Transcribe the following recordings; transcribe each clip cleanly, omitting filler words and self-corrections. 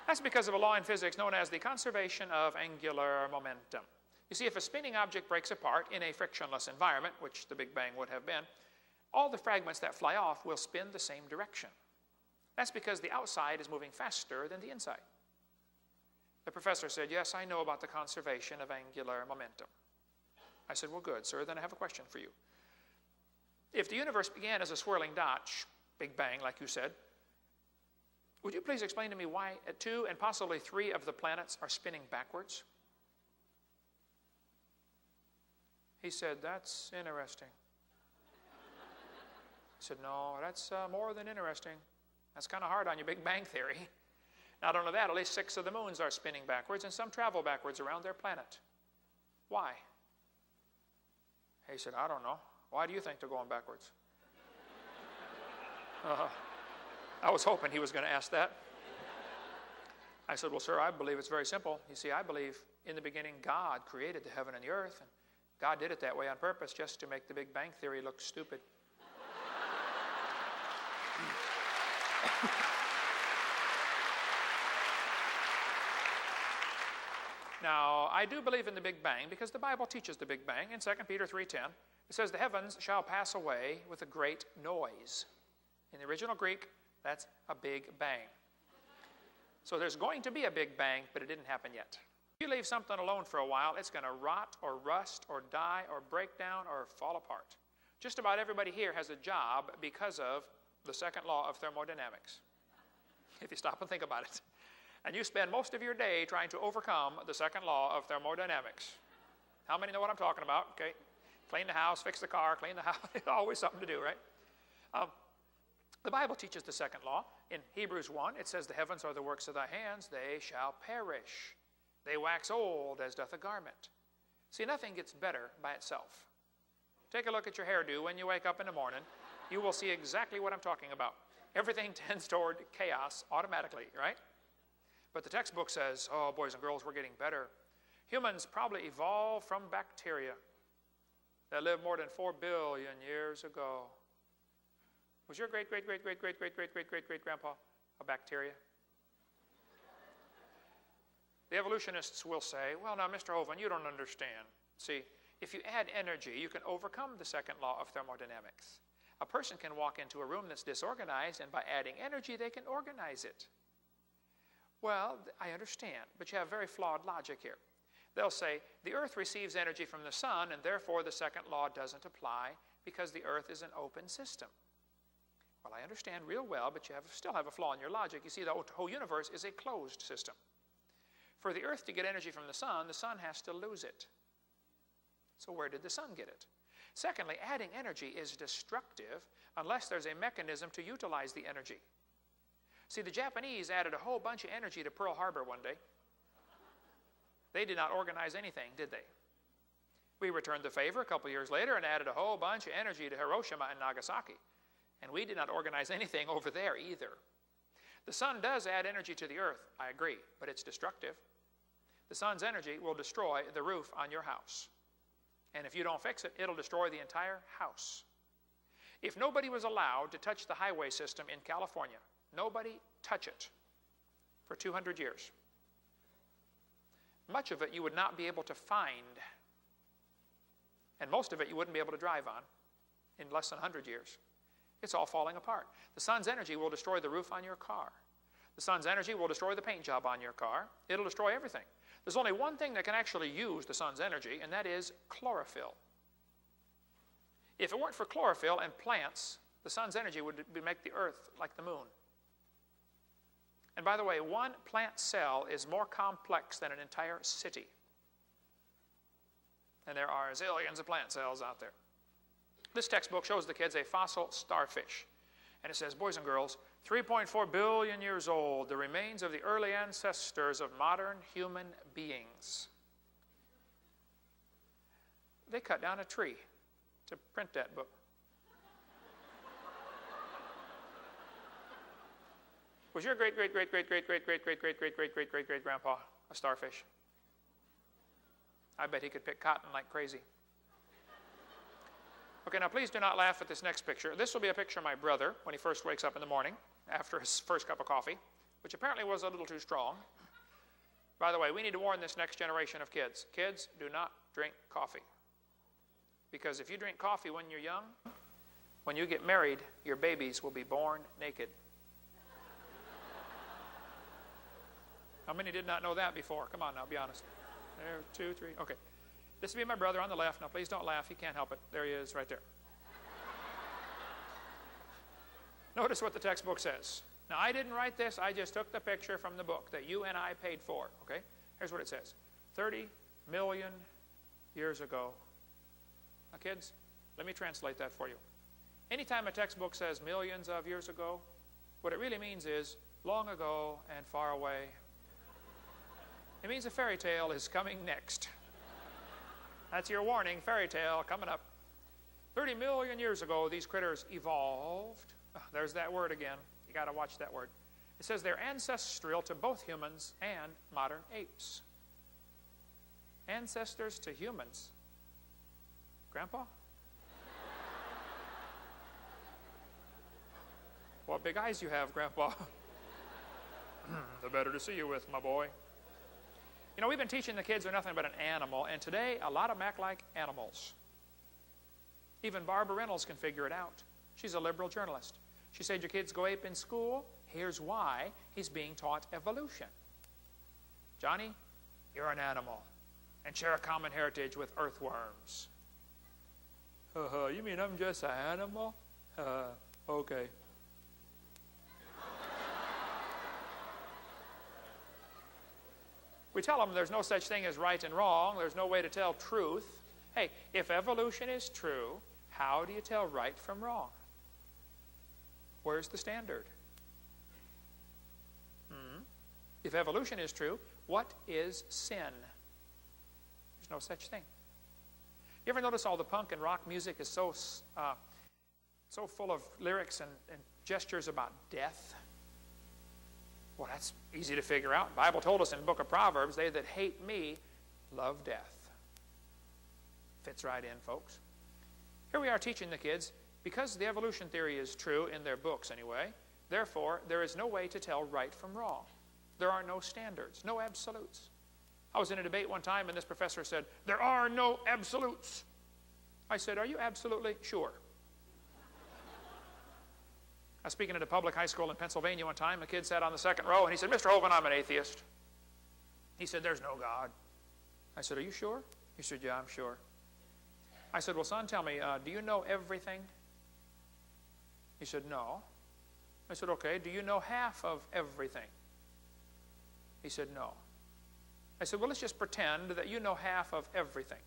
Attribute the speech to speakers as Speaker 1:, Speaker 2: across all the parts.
Speaker 1: That's because of a law in physics known as the conservation of angular momentum. You see, if a spinning object breaks apart in a frictionless environment, which the Big Bang would have been, all the fragments that fly off will spin the same direction. That's because the outside is moving faster than the inside. The professor said, yes, I know about the conservation of angular momentum. I said, well, good, sir, then I have a question for you. If the universe began as a swirling dot, Big Bang, like you said, would you please explain to me why 2 and possibly 3 of the planets are spinning backwards? He said, that's interesting. I said, no, that's more than interesting. That's kind of hard on your Big Bang theory. Not only that, at least 6 of the moons are spinning backwards, and some travel backwards around their planet. Why? He said, I don't know. Why do you think they're going backwards? I was hoping he was going to ask that. I said, well, sir, I believe it's very simple. You see, I believe in the beginning God created the heaven and the earth, and God did it that way on purpose just to make the Big Bang theory look stupid. Now, I do believe in the Big Bang because the Bible teaches the Big Bang. In 2 Peter 3:10, it says, the heavens shall pass away with a great noise. In the original Greek, that's a big bang. So there's going to be a Big Bang, but it didn't happen yet. If you leave something alone for a while, it's going to rot or rust or die or break down or fall apart. Just about everybody here has a job because of the second law of thermodynamics, if you stop and think about it. And you spend most of your day trying to overcome the second law of thermodynamics. How many know what I'm talking about? Okay. Clean the house, fix the car, clean the house. Always something to do, right? The Bible teaches the second law. In Hebrews 1, it says, the heavens are the works of thy hands, they shall perish. They wax old as doth a garment. See, nothing gets better by itself. Take a look at your hairdo when you wake up in the morning. You will see exactly what I'm talking about. Everything tends toward chaos automatically, right? But the textbook says, oh, boys and girls, we're getting better. Humans probably evolved from bacteria that lived more than 4 billion years ago. Was your great-great-great-great-great-great-great-great-great-great-grandpa a bacteria? The evolutionists will say, well, now, Mr. Hovind, you don't understand. See, if you add energy, you can overcome the second law of thermodynamics. A person can walk into a room that's disorganized, and by adding energy, they can organize it. Well, I understand, but you have very flawed logic here. They'll say, the earth receives energy from the sun, and therefore the second law doesn't apply because the earth is an open system. Well, I understand real well, but you still have a flaw in your logic. You see, the whole universe is a closed system. For the earth to get energy from the sun has to lose it. So where did the sun get it? Secondly, adding energy is destructive unless there's a mechanism to utilize the energy. See, the Japanese added a whole bunch of energy to Pearl Harbor one day. They did not organize anything, did they? We returned the favor a couple years later and added a whole bunch of energy to Hiroshima and Nagasaki. And we did not organize anything over there either. The sun does add energy to the earth, I agree, but it's destructive. The sun's energy will destroy the roof on your house. And if you don't fix it, it'll destroy the entire house. If nobody was allowed to touch the highway system in California, nobody touch it for 200 years. Much of it you would not be able to find, and most of it you wouldn't be able to drive on in less than 100 years. It's all falling apart. The sun's energy will destroy the roof on your car. The sun's energy will destroy the paint job on your car. It'll destroy everything. There's only one thing that can actually use the sun's energy, and that is chlorophyll. If it weren't for chlorophyll and plants, the sun's energy would make the earth like the moon. And by the way, one plant cell is more complex than an entire city. And there are zillions of plant cells out there. This textbook shows the kids a fossil starfish. And it says, boys and girls, 3.4 billion years old, the remains of the early ancestors of modern human beings. They cut down a tree to print that book. Was your great-great-great-great-great-great-great-great-great-great-great-great-great-great-grandpa a starfish? I bet he could pick cotton like crazy. Okay, now please do not laugh at this next picture. This will be a picture of my brother when he first wakes up in the morning after his first cup of coffee. which apparently was a little too strong. By the way, we need to warn this next generation of kids. Kids, do not drink coffee. Because if you drink coffee when you're young, when you get married, your babies will be born naked. How many did not know that before? Come on now, be honest. There, 2, 3, okay. This will be my brother on the left. Now, please don't laugh. He can't help it. There he is, right there. Notice what the textbook says. Now, I didn't write this. I just took the picture from the book that you and I paid for, okay? Here's what it says. 30 million years ago. Now, kids, let me translate that for you. Anytime a textbook says millions of years ago, what it really means is long ago and far away. It means a fairy tale is coming next. That's your warning, fairy tale coming up. 30 million years ago, these critters evolved. Oh, there's that word again. You got to watch that word. It says they're ancestral to both humans and modern apes. Ancestors to humans. Grandpa? What big eyes you have, Grandpa. The better to see you with, my boy. You know, we've been teaching the kids they're nothing but an animal, and today a lot of them act like animals. Even Barbara Reynolds can figure it out. She's a liberal journalist. She said, your kids go ape in school. Here's why. He's being taught evolution. Johnny, you're an animal and share a common heritage with earthworms. You mean I'm just an animal? Okay. We tell them there's no such thing as right and wrong. There's no way to tell truth. Hey, if evolution is true, how do you tell right from wrong? Where's the standard? If evolution is true, what is sin? There's no such thing. You ever notice all the punk and rock music is so full of lyrics and gestures about death? Well, that's easy to figure out. The Bible told us in the book of Proverbs, they that hate me love death. Fits right in, folks. Here we are teaching the kids, because the evolution theory is true, in their books anyway, therefore, there is no way to tell right from wrong. There are no standards, no absolutes. I was in a debate one time, and this professor said, there are no absolutes. I said, are you absolutely sure? I was speaking at a public high school in Pennsylvania one time. A kid sat on the second row, and he said, Mr. Hovind, I'm an atheist. He said, there's no God. I said, are you sure? He said, yeah, I'm sure. I said, well, son, tell me, do you know everything? He said, no. I said, okay, do you know half of everything? He said, no. I said, well, let's just pretend that you know half of everything.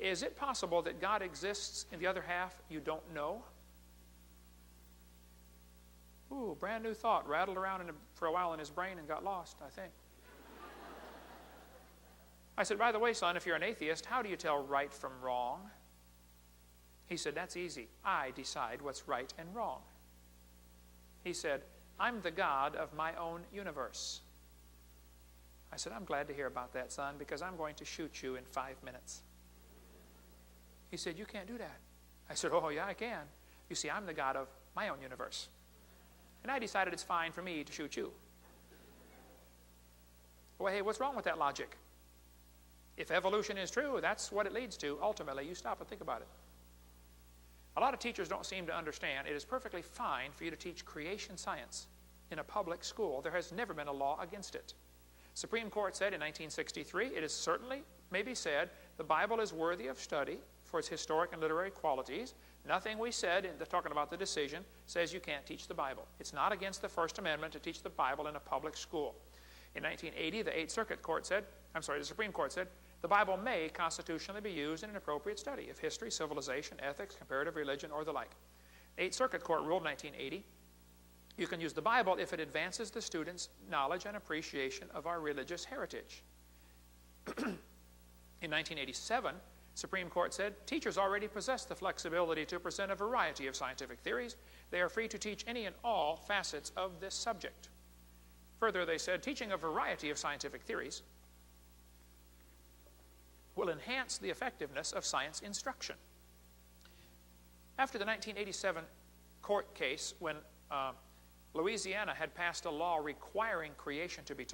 Speaker 1: Is it possible that God exists in the other half you don't know? Ooh, brand new thought rattled around for a while in his brain and got lost, I think. I said, by the way, son, if you're an atheist, how do you tell right from wrong? He said, that's easy. I decide what's right and wrong. He said, I'm the God of my own universe. I said, I'm glad to hear about that, son, because I'm going to shoot you in 5 minutes. He said, you can't do that. I said, oh, yeah, I can. You see, I'm the God of my own universe. And I decided it's fine for me to shoot you. Well, hey, what's wrong with that logic? If evolution is true, that's what it leads to. Ultimately, you stop and think about it. A lot of teachers don't seem to understand it is perfectly fine for you to teach creation science in a public school. There has never been a law against it. Supreme Court said in 1963, it is certainly may be said the Bible is worthy of study for its historic and literary qualities. Nothing we said, talking about the decision, says you can't teach the Bible. It's not against the First Amendment to teach the Bible in a public school. In 1980, the Supreme Court said, the Bible may constitutionally be used in an appropriate study of history, civilization, ethics, comparative religion, or the like. The Eighth Circuit Court ruled in 1980, you can use the Bible if it advances the student's knowledge and appreciation of our religious heritage. In 1987, Supreme Court said, teachers already possess the flexibility to present a variety of scientific theories. They are free to teach any and all facets of this subject. Further, they said, teaching a variety of scientific theories will enhance the effectiveness of science instruction. After the 1987 court case, when Louisiana had passed a law requiring creation to be